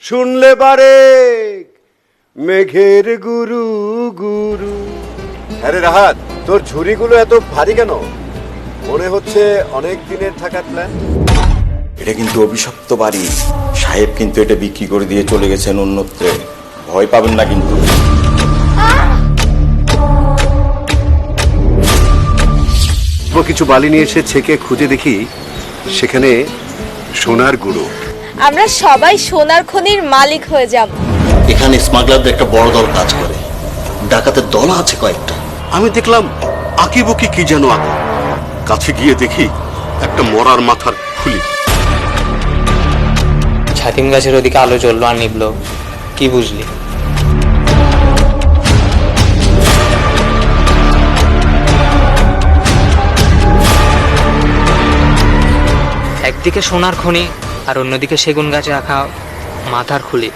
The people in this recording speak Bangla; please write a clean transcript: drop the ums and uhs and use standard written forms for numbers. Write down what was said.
শুনলে বারে মেঘের গুরু গুরু। আরে রাহাত, তোর ঝুড়িগুলো এত ভারী কেন? মনে হচ্ছে অনেক দিনের থাকার প্ল্যান। এটা কিন্তু অভিশপ্ত বাড়ি। সাহেব কিন্তু এটা বিক্রি করে দিয়ে চলে গেছেন অন্যত্রে। ভয় পাবেন না কিন্তু। কিছু বালি নিয়ে এসে ছেকে খুঁজে দেখি সেখানে সোনার গুঁড়ো। আমরা সবাই সোনার খনির মালিক হয়ে যাব। এখানে স্মাগলারদের একটা বড় দল কাজ করে, ডাকাতের দল আছে কয়েকটা। আমি দেখলাম আঁকিবুকি কি যেন আঁকা। কাছে গিয়ে দেখি একটা মরার মাথার খুলি। ছাতিম গাছের ওদিকে আলো জ্বললো আর নিবলো, কি বুঝলি? একদিকে সোনার খনি আর অন্যদিকে সেগুন গাছে রাখা মাথার খুলি।